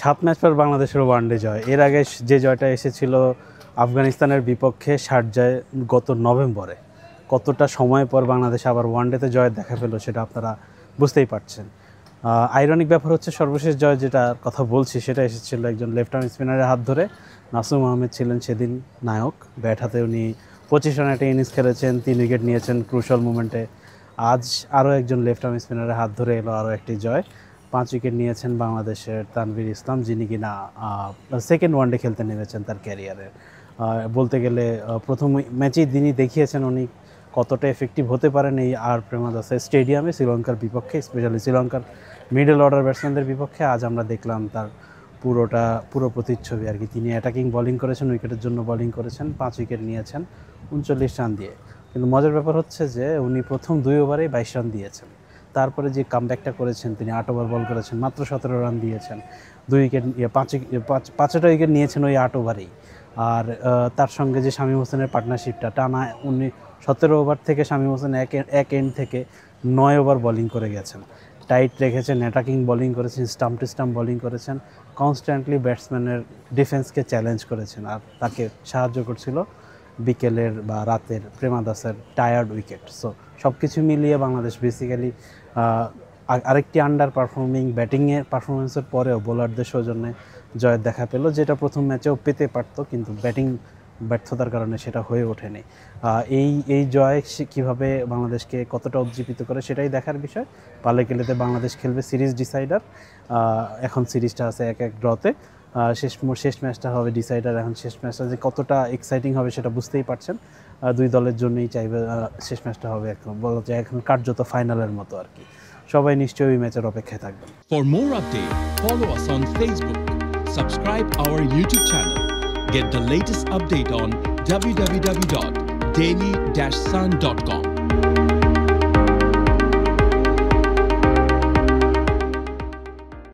7 match পর বাংলাদেশের one day জয়। এর আগে যে জয়টা এসেছিল আফগানিস্তানের বিপক্ষে শারজায় গত নভেম্বরে, কতটা সময় পর বাংলাদেশ আবার ওয়ানডেতে জয় দেখা পেল সেটা আপনারা বুঝতেই পারছেন। আইরনিক ব্যাপার হচ্ছে সর্বশেষ জয় যেটা কথা বলছি সেটা এসেছিল একজন লেফট আর্ম স্পিনারের হাত ধরে। নাসুম আহমেদ ছিলেন সেদিন নায়ক, ব্যাট হাতে উনি 25 রানে একটা ইনিংস খেলেছেন, 3 উইকেট নিয়েছেন ক্রুশাল মুমেন্টে। আজ আরও একজন লেফট আর্ম স্পিনারের হাত ধরে এলো আরও একটি জয়, 5 উইকেট নিয়েছেন বাংলাদেশের তানভীর ইসলাম, যিনি কিনা সেকেন্ড ওয়ানডে খেলতে নেমেছেন তার ক্যারিয়ারের। বলতে গেলে প্রথম ম্যাচেই তিনি দেখিয়েছেন উনি কতটা এফেক্টিভ হতে পারেন এই আর প্রেমাদাসের স্টেডিয়ামে শ্রীলঙ্কার বিপক্ষে, স্পেশালি শ্রীলঙ্কার মিডল অর্ডার ব্যাটসম্যানদের বিপক্ষে। আজ আমরা দেখলাম তার পুরো প্রতিচ্ছবি আর কি। তিনি অ্যাটাকিং বোলিং করেছেন, উইকেটের জন্য বোলিং করেছেন, 5 উইকেট নিয়েছেন 39 রান দিয়ে। কিন্তু মজার ব্যাপার হচ্ছে যে উনি প্রথম 2 ওভারেই 22 রান দিয়েছেন। তারপরে যে কামব্যাকটা করেছেন, তিনি 8 ওভার বল করেছেন, মাত্র 17 রান দিয়েছেন, 2 উইকেট 5টা উইকেট নিয়েছেন ওই 8 ওভারেই। আর তার সঙ্গে যে শামীম হোসেনের পার্টনারশিপটা, টানা 17 ওভার থেকে শামীম হোসেন এক এন্ড থেকে 9 ওভার বোলিং করে গেছেন, টাইট রেখেছেন, অ্যাটাকিং বোলিং করেছেন, স্টাম্প টু স্টাম্প বোলিং করেছেন, কনস্ট্যান্টলি ব্যাটসম্যানের ডিফেন্সকে চ্যালেঞ্জ করেছেন। আর তাকে সাহায্য করছিল বিকেলের বা রাতের প্রেমাদাসের টায়ার্ড উইকেট। সো সব কিছু মিলিয়ে বাংলাদেশ বেসিক্যালি আরেকটি আন্ডার পারফর্মিং ব্যাটিংয়ের পারফরমেন্সের পরেও বোলারদের সৌজন্যে জয়ের দেখা পেল, যেটা প্রথম ম্যাচেও পেতে পারত, কিন্তু ব্যাটিং ব্যর্থতার কারণে সেটা হয়ে ওঠেনি। এই জয় কীভাবে বাংলাদেশকে কতটা উজ্জীবিত করে সেটাই দেখার বিষয়। পালেকেলেতে বাংলাদেশ খেলবে সিরিজ ডিসাইডার। এখন সিরিজটা আছে 1-1 ড্রতে। শেষ ম্যাচটা হবে ডিসাইডার। এখন শেষ ম্যাচটা যে কতটা এক্সাইটিং হবে সেটা বুঝতেই পারছেন। দুই দলের জন্যই চাইবে শেষ ম্যাচটা হবে এখন বলা যায় এখন কার্যত ফাইনালের মতো আর কি। সবাই নিশ্চয়ই ওই ম্যাচের অপেক্ষায় থাকবেন। For more updates, follow us on Facebook, subscribe our YouTube channel, get the latest update on www.daily-sun.com.